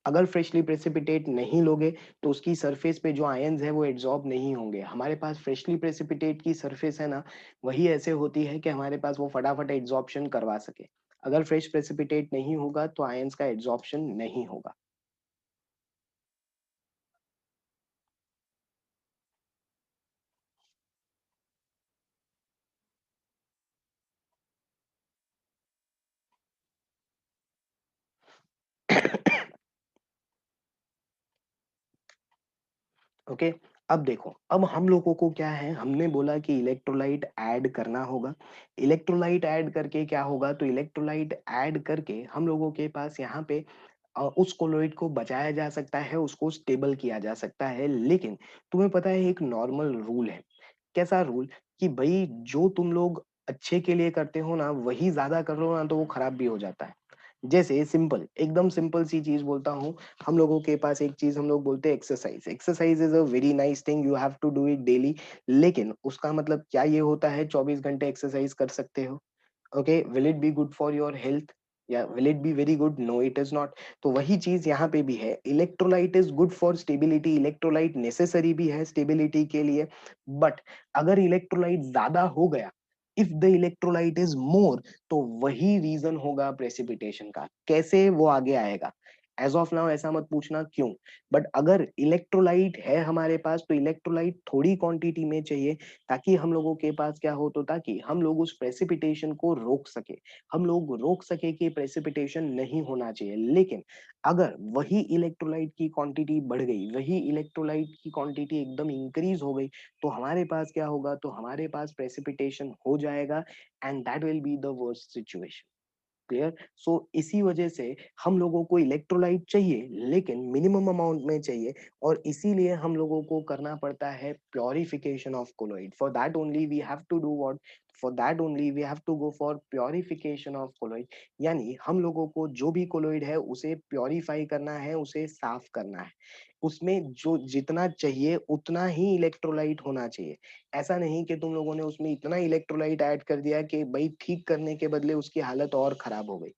अगर फ्रेशली प्रेसिपिटेट नहीं लोगे तो उसकी सरफेस पे जो आयंस है वो एड्सॉर्ब नहीं होंगे। हमारे पास फ्रेशली प्रेसिपिटेट की सरफेस है ना, वही ऐसे होती है कि हमारे पास वो फटाफट एड्सॉर्प्शन करवा सके। अगर फ्रेश प्रेसिपिटेट नहीं होगा तो आयंस का एड्सॉर्प्शन नहीं होगा। ओके, अब देखो, अब हम लोगों को क्या है, हमने बोला कि इलेक्ट्रोलाइट ऐड करना होगा। इलेक्ट्रोलाइट ऐड करके क्या होगा, तो इलेक्ट्रोलाइट ऐड करके हम लोगों के पास यहाँ पे उस कोलोइड को बचाया जा सकता है, उसको स्टेबल किया जा सकता है। लेकिन तुम्हें पता है एक नॉर्मल रूल है। कैसा रूल? कि भई जो तुम लोग अच्छे के लिए करते हो ना, वही ज़्यादा कर लो ना तो वो खराब भी हो जाता है। जैसे सिंपल, एकदम सिंपल सी चीज़ बोलता हूँ, हम लोगों के पास एक चीज़ हम लोग बोलते हैं exercise. Exercise is a very nice thing, you have to do it daily. लेकिन उसका मतलब क्या ये होता है 24 घंटे एक्सरसाइज़ कर सकते हो? Okay, will it be good for your health या will it be very good? No it is not. तो वही चीज यहाँ पे भी है, electrolyte is good for stability, electrolyte necessary भी है स्टेबिलिटी के लिए। बट अगर इलेक्ट्रोलाइट ज्यादा हो गया, if the electrolyte is more, तो वही रीजन होगा प्रेसिपिटेशन का। कैसे, वो आगे आएगा। एज ऑफ नाउ ऐसा मत पूछना क्यों। बट अगर इलेक्ट्रोलाइट है हमारे पास तो इलेक्ट्रोलाइट थोड़ी क्वांटिटी में चाहिए, ताकि हम लोगों के पास क्या हो, तो ताकि हम लोग उस प्रेसिपिटेशन को रोक सके। हम लोग रोक सके कि प्रेसिपिटेशन नहीं होना चाहिए। लेकिन अगर वही इलेक्ट्रोलाइट की क्वांटिटी बढ़ गई, वही इलेक्ट्रोलाइट की क्वांटिटी एकदम इंक्रीज हो गई, तो हमारे पास क्या होगा, तो हमारे पास प्रेसिपिटेशन हो जाएगा and that will be the worst situation. Clear? So इसी वजह से हम लोगों को इलेक्ट्रोलाइट चाहिए लेकिन मिनिमम अमाउंट में चाहिए, और इसीलिए हम लोगों को करना पड़ता है purification of colloid. For that only we have to do what, for that only we have to go for purification of colloid. यानी हम लोगों को जो भी कोलोइड है उसे प्योरीफाई करना है, उसे साफ करना है। उसमें जो जितना चाहिए उतना ही इलेक्ट्रोलाइट होना चाहिए। ऐसा नहीं कि तुम लोगों ने उसमें इतना इलेक्ट्रोलाइट ऐड कर दिया कि भाई ठीक करने के बदले उसकी हालत और खराब हो गई।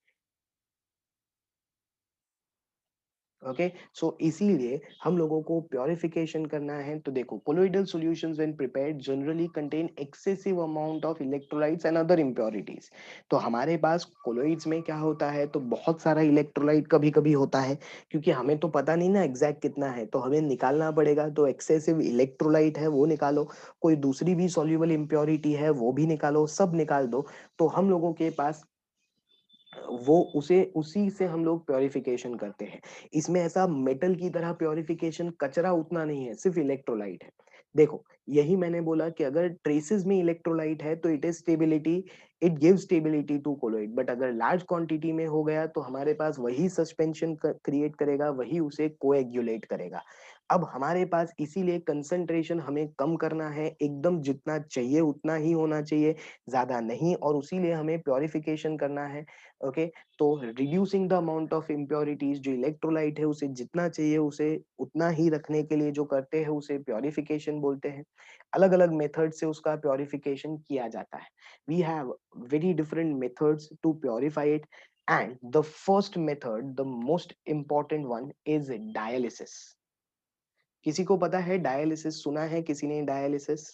ओके, सो इसीलिए हम लोगों को प्योरिफिकेशन करना है। तो देखो, colloidal solutions when prepared generally contain excessive amount of electrolytes and other impurities. तो हमारे पास कोलोइड्स में क्या होता है, तो बहुत सारा इलेक्ट्रोलाइट कभी कभी होता है, क्योंकि हमें तो पता नहीं ना एग्जैक्ट कितना है, तो हमें निकालना पड़ेगा। तो एक्सेसिव इलेक्ट्रोलाइट है वो निकालो, कोई दूसरी भी सॉल्युबल इम्प्योरिटी है वो भी निकालो, सब निकाल दो। तो हम लोगों के पास वो उसे उसी से हम लोग प्योरिफिकेशन करते हैं। इसमें ऐसा मेटल की तरह प्योरिफिकेशन, कचरा उतना नहीं है, सिर्फ इलेक्ट्रोलाइट है। देखो, यही मैंने बोला कि अगर ट्रेसेस में इलेक्ट्रोलाइट है तो it is stability, it give stability to colloid. But अगर लार्ज क्वांटिटी में हो गया तो हमारे पास वही सस्पेंशन क्रिएट करेगा, वही उसे कोएगुलेट करेगा। अब हमारे पास इसीलिए कंसंट्रेशन हमें कम करना है, एकदम जितना चाहिए उतना ही होना चाहिए, ज्यादा नहीं। और उसीलिए हमें प्योरिफिकेशन करना है। ओके, तो reducing the amount of impurities, जो इलेक्ट्रोलाइट है उसे जितना चाहिए उसे उतना ही रखने के लिए जो करते हैं उसे प्योरिफिकेशन बोलते हैं। अलग अलग मेथड से उसका प्योरिफिकेशन किया जाता है। We have very different methods to purify it, and the first method, the most important one, is dialysis. किसी को पता है डायलिसिस? सुना है किसी ने dialysis?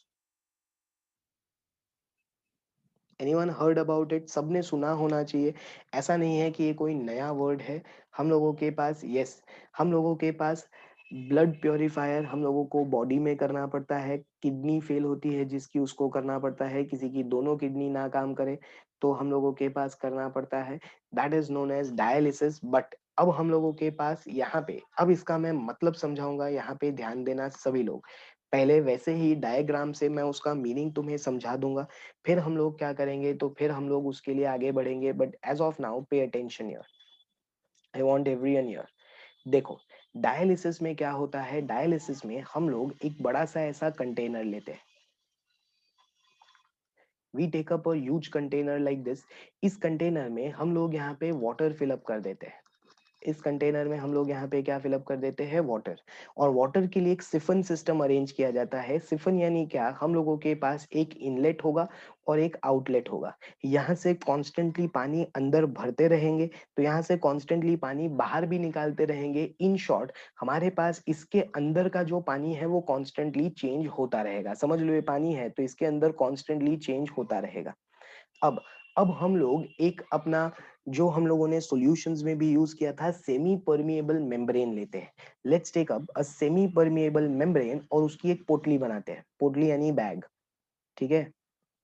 Anyone heard about it? सबने सुना होना चाहिए, ऐसा नहीं है कि ये कोई नया वर्ड है। हम लोगों के पास, यस, हम लोगों के पास ब्लड प्योरीफायर हम लोगों को बॉडी में करना पड़ता है। किडनी फेल होती है जिसकी, उसको करना पड़ता है। किसी की दोनों किडनी ना काम करे तो हम लोगों के पास करना पड़ता है, that is known as dialysis. But अब हम लोगों के पास यहाँ पे, अब इसका मैं मतलब समझाऊंगा, यहाँ पे ध्यान देना सभी लोग। पहले वैसे ही डायग्राम से मैं उसका मीनिंग तुम्हें समझा दूंगा, फिर हम लोग क्या करेंगे, तो फिर हम लोग उसके लिए आगे बढ़ेंगे। But as of now pay attention here, I want everyone here. देखो, डायलिसिस में क्या होता है, डायलिसिस में हम लोग एक बड़ा सा ऐसा कंटेनर लेते हैं। We take up a huge container like this. इस कंटेनर में हम लोग यहाँ पे वाटर फिलअप कर देते हैं। इस कंटेनर में हम लोग यहाँ पे क्या फिलअप कर देते हैं, वाटर। और वाटर के लिए एक सिफन सिस्टम अरेंज किया जाता है। सिफन यानी क्या, हम लोगों के पास एक इनलेट होगा और एक आउटलेट होगा। यहाँ से कॉन्स्टेंटली पानी अंदर भरते रहेंगे, तो यहाँ से कॉन्स्टेंटली पानी बाहर भी निकालते रहेंगे। इन शॉर्ट, हमारे पास इसके अंदर का जो पानी है वो कॉन्स्टेंटली चेंज होता रहेगा। समझ लो, ये पानी है तो इसके अंदर कॉन्स्टेंटली चेंज होता रहेगा। अब अब हम लोग एक अपना, जो हम लोगों ने सॉल्यूशंस में भी यूज किया था, सेमी परमिएबल मेम्ब्रेन लेते हैं। Let's take up a semi permeable membrane और उसकी एक पोटली बनाते हैं। पोटली यानी बैग, ठीक है?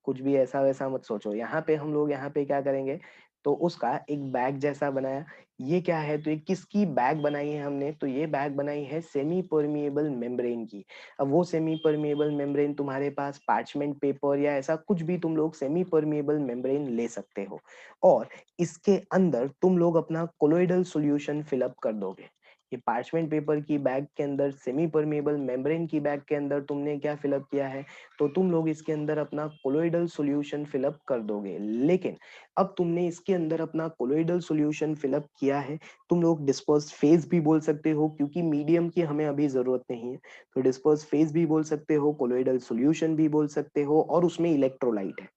कुछ भी ऐसा वैसा मत सोचो। यहाँ पे हम लोग यहाँ पे क्या करेंगे, तो उसका एक बैग जैसा बनाया। ये क्या है, तो ये किसकी बैग बनाई है हमने, तो ये बैग बनाई है सेमी परमिएबल मेम्ब्रेन की। अब वो सेमी परमिएबल मेम्ब्रेन तुम्हारे पास पार्चमेंट पेपर या ऐसा कुछ भी, तुम लोग सेमी परमिएबल मेम्ब्रेन ले सकते हो। और इसके अंदर तुम लोग अपना कोलोइडल सॉल्यूशन फिलअप कर दोगे। ये पार्चमेंट पेपर की बैग के अंदर, सेमी परमिएबल मेम्ब्रेन की बैग के अंदर तुमने क्या फिलअप किया है, तो तुम लोग इसके अंदर अपना कोलोइडल सॉल्यूशन फिलअप कर दोगे। लेकिन अब तुमने इसके अंदर अपना कोलोइडल सॉल्यूशन फिलअप किया है, तुम लोग डिस्पर्स फेज भी बोल सकते हो, क्योंकि मीडियम की हमें अभी जरूरत नहीं है। तो डिस्पर्स फेज भी बोल सकते हो, कोलोइडल सॉल्यूशन भी बोल सकते हो, और उसमें इलेक्ट्रोलाइट है।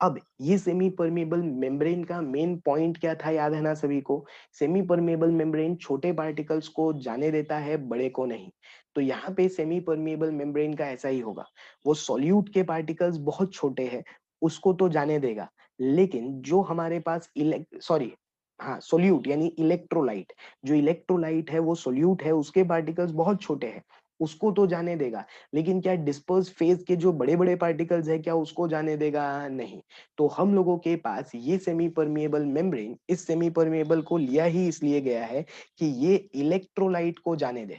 अब ये सेमी परमेबल मेम्ब्रेन का मेन पॉइंट क्या था, याद है ना सभी को? सेमी परमेबल मेम्ब्रेन छोटे पार्टिकल्स को जाने देता है, बड़े को नहीं। तो यहाँ पे सेमी परमेबल मेम्ब्रेन का ऐसा ही होगा। वो सॉल्यूट के पार्टिकल्स बहुत छोटे हैं, उसको तो जाने देगा। लेकिन जो हमारे पास सॉरी, हाँ, सोल्यूट यानी इलेक्ट्रोलाइट, जो इलेक्ट्रोलाइट है वो सोल्यूट है, उसके पार्टिकल्स बहुत छोटे हैं, उसको तो जाने देगा। लेकिन क्या डिस्पर्स फेज के जो बड़े बड़े पार्टिकल्स है, क्या उसको जाने देगा? नहीं। तो हम लोगों के पास ये सेमी परमिएबल मेम्ब्रेन, इस सेमी परमिएबल को लिया ही इसलिए गया है कि ये इलेक्ट्रोलाइट को जाने दे,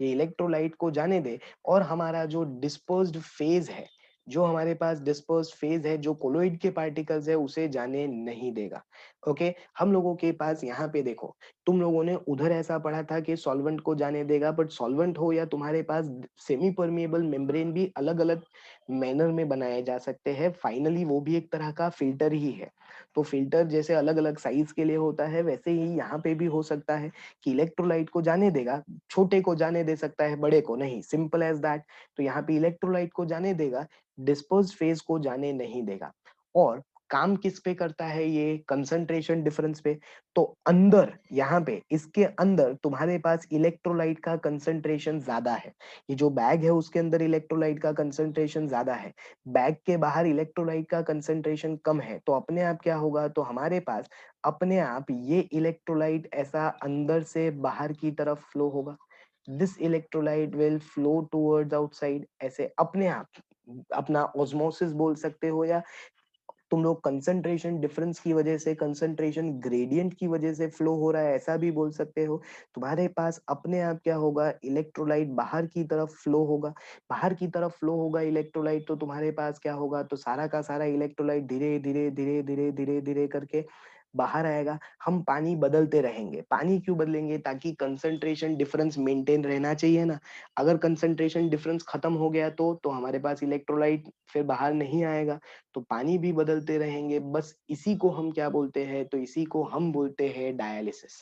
ये इलेक्ट्रोलाइट को जाने दे। और हमारा जो डिस्पर्स्ड फेज है, जो हमारे पास डिस्पर्स फेज है, जो कोलोइड के पार्टिकल्स है, उसे जाने नहीं देगा। ओके, हम लोगों के पास यहाँ पे देखो, तुम लोगों ने उधर ऐसा पढ़ा था कि सॉल्वेंट को जाने देगा, बट सॉल्वेंट हो या तुम्हारे पास सेमी परमिएबल मेम्ब्रेन भी अलग अलग मैनर में बनाए जा सकते हैं। फाइनली वो भी एक तरह का फिल्टर ही है। तो फिल्टर जैसे अलग अलग साइज के लिए होता है, वैसे ही यहाँ पे भी हो सकता है कि इलेक्ट्रोलाइट को जाने देगा, छोटे को जाने दे सकता है, बड़े को नहीं, सिंपल एज दैट। तो यहाँ पे इलेक्ट्रोलाइट को जाने देगा, डिस्पर्स फेज को जाने नहीं देगा। और काम किस पे करता है ये? कंसंट्रेशन डिफरेंस पे। तो अंदर यहाँ पे इसके अंदर तुम्हारे पास इलेक्ट्रोलाइट का कंसंट्रेशन ज्यादा है। ये जो बैग है उसके अंदर इलेक्ट्रोलाइट का कंसंट्रेशन ज्यादा है, बैग के बाहर इलेक्ट्रोलाइट का कंसंट्रेशन कम है। तो अपने आप क्या होगा, तो हमारे पास अपने आप ये इलेक्ट्रोलाइट ऐसा अंदर से बाहर की तरफ फ्लो होगा। This electrolyte will flow towards outside, ऐसे अपने आप। अपना ऑस्मोसिस बोल सकते हो, या तुम लोग कंसंट्रेशन डिफरेंस की वजह से, कंसंट्रेशन ग्रेडियंट की वजह से फ्लो हो रहा है, ऐसा भी बोल सकते हो। तुम्हारे पास अपने आप क्या होगा, इलेक्ट्रोलाइट बाहर की तरफ फ्लो होगा। बाहर की तरफ फ्लो होगा इलेक्ट्रोलाइट, तो तुम्हारे पास क्या होगा, तो सारा का सारा इलेक्ट्रोलाइट धीरे धीरे धीरे धीरे धीरे धीरे करके बाहर आएगा। हम पानी बदलते रहेंगे। पानी क्यों बदलेंगे? ताकि कंसंट्रेशन डिफरेंस मेंटेन रहना चाहिए ना। अगर कंसंट्रेशन डिफरेंस खत्म हो गया तो हमारे पास इलेक्ट्रोलाइट फिर बाहर नहीं आएगा। तो पानी भी बदलते रहेंगे। बस इसी को हम क्या बोलते हैं, तो इसी को हम बोलते हैं dialysis.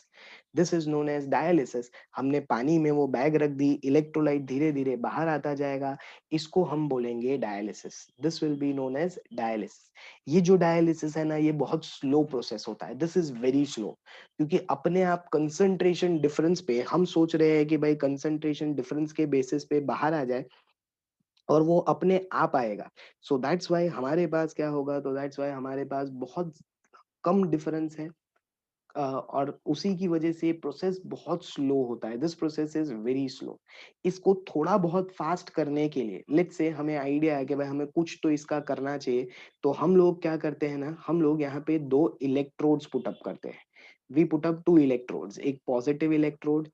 This is known as dialysis. हमने पानी में वो बैग रख दी, इलेक्ट्रोलाइट धीरे धीरे बाहर आता जाएगा, इसको हम बोलेंगे dialysis. This will be known as dialysis. ये जो डायलिसिस है ना, ये बहुत स्लो प्रोसेस होता है। दिस इज वेरी स्लो, क्योंकि अपने आप कंसंट्रेशन डिफरेंस पे हम सोच रहे हैं कि भाई कंसंट्रेशन डिफरेंस के बेसिस पे बाहर आ जाए, और वो अपने आप आएगा। सो दैट्स व्हाई हमारे पास क्या होगा, तो दैट्स व्हाई हमारे पास बहुत कम डिफरेंस है। और उसी की वजह से प्रोसेस बहुत स्लो होता है। This process is very slow. इसको थोड़ा बहुत फास्ट करने के लिए, लेट्स से हमें आइडिया है कि भाई हमें कुछ तो इसका करना चाहिए, तो हम लोग क्या करते हैं ना, हम लोग यहाँ पे दो इलेक्ट्रोड्स पुटअप करते हैं। वी पुटअप टू इलेक्ट्रोड्स, एक पॉजिटिव इलेक्ट्रोड,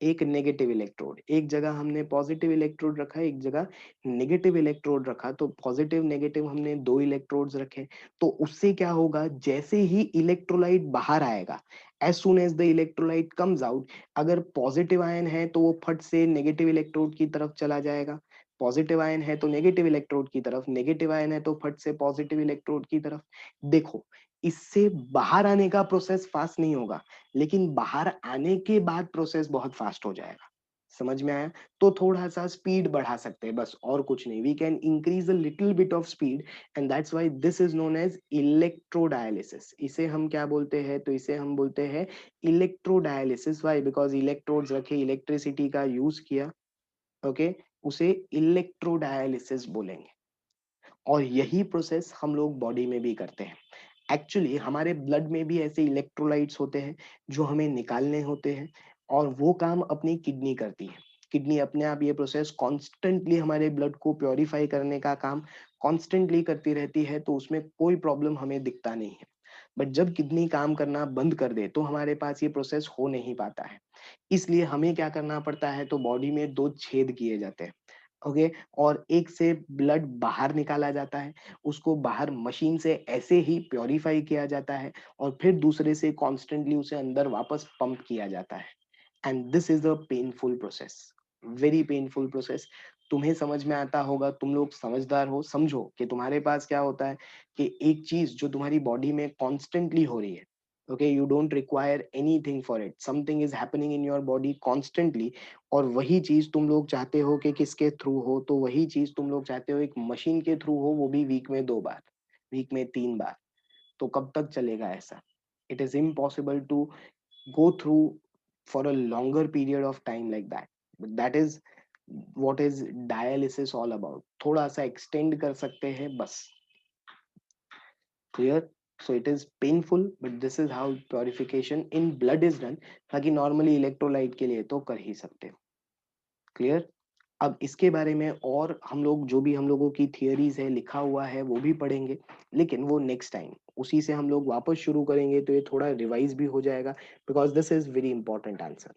एक नेगेटिव इलेक्ट्रोड। एक जगह हमने पॉजिटिव इलेक्ट्रोड रखा, एक जगह नेगेटिव इलेक्ट्रोड रखा। तो पॉजिटिव नेगेटिव हमने दो इलेक्ट्रोड्स रखे। तो उससे क्या होगा, जैसे ही इलेक्ट्रोलाइट बाहर आएगा, as soon as the electrolyte comes out, अगर पॉजिटिव आयन है तो वो फट से नेगेटिव इलेक्ट्रोड की तरफ चला जाएगा। पॉजिटिव आयन है तो नेगेटिव इलेक्ट्रोड की तरफ, नेगेटिव आयन है तो फट से पॉजिटिव इलेक्ट्रोड की तरफ। देखो, इससे बाहर आने का प्रोसेस फास्ट नहीं होगा, लेकिन बाहर आने के बाद प्रोसेस बहुत फास्ट हो जाएगा। समझ में आया? तो थोड़ा सा स्पीड बढ़ा सकते हैं, बस और कुछ नहीं। We can increase a little bit of speed, and that's why this is known as electrodialysis. इसे हम क्या बोलते हैं, तो इसे हम बोलते हैं इलेक्ट्रोडायलिसिस। व्हाई? बिकॉज इलेक्ट्रोड्स रखे, इलेक्ट्रिसिटी का यूज किया। ओके, उसे इलेक्ट्रोडायलिसिस बोलेंगे। और यही प्रोसेस हम लोग बॉडी में भी करते हैं। एक्चुअली हमारे ब्लड में भी ऐसे इलेक्ट्रोलाइट्स होते हैं जो हमें निकालने होते हैं, और वो काम अपनी किडनी करती है। किडनी अपने आप ये प्रोसेस कॉन्स्टेंटली हमारे ब्लड को प्योरीफाई करने का काम कॉन्स्टेंटली करती रहती है, तो उसमें कोई प्रॉब्लम हमें दिखता नहीं है। बट जब किडनी काम करना बंद कर दे तो हमारे पास ये प्रोसेस हो नहीं पाता है। इसलिए हमें क्या करना पड़ता है, तो बॉडी में दो छेद किए जाते हैं। ओके, और एक से ब्लड बाहर निकाला जाता है, उसको बाहर मशीन से ऐसे ही प्योरीफाई किया जाता है, और फिर दूसरे से कॉन्स्टेंटली उसे अंदर वापस पंप किया जाता है। And this is a painful process, very painful process. तुम्हें समझ में आता होगा, तुम लोग समझदार हो, समझो कि तुम्हारे पास क्या होता है, कि एक चीज जो तुम्हारी बॉडी में कॉन्स्टेंटली हो रही है, okay, you don't require anything for it, something is happening in your body constantly. और वही चीज तुम लोग चाहते हो कि किसके थ्रू हो, तो वही चीज तुम लोग चाहते हो एक मशीन के थ्रू हो, वो भी वीक में 2 बार, वीक में 3 बार। तो कब तक चलेगा ऐसा? It is impossible to go through for a longer period of time like that. But that is what is dialysis all about. थोड़ा सा extend कर सकते हैं बस। Clear? So it is painful, but this is how purification in blood is done. बाकी normally electrolyte के लिए तो कर ही सकते हो। Clear? अब इसके बारे में और हम लोग जो भी हम लोगों की थियरीज है, लिखा हुआ है, वो भी पढ़ेंगे, लेकिन वो नेक्स्ट टाइम। उसी से हम लोग वापस शुरू करेंगे तो ये थोड़ा रिवाइज भी हो जाएगा, because this is very important answer.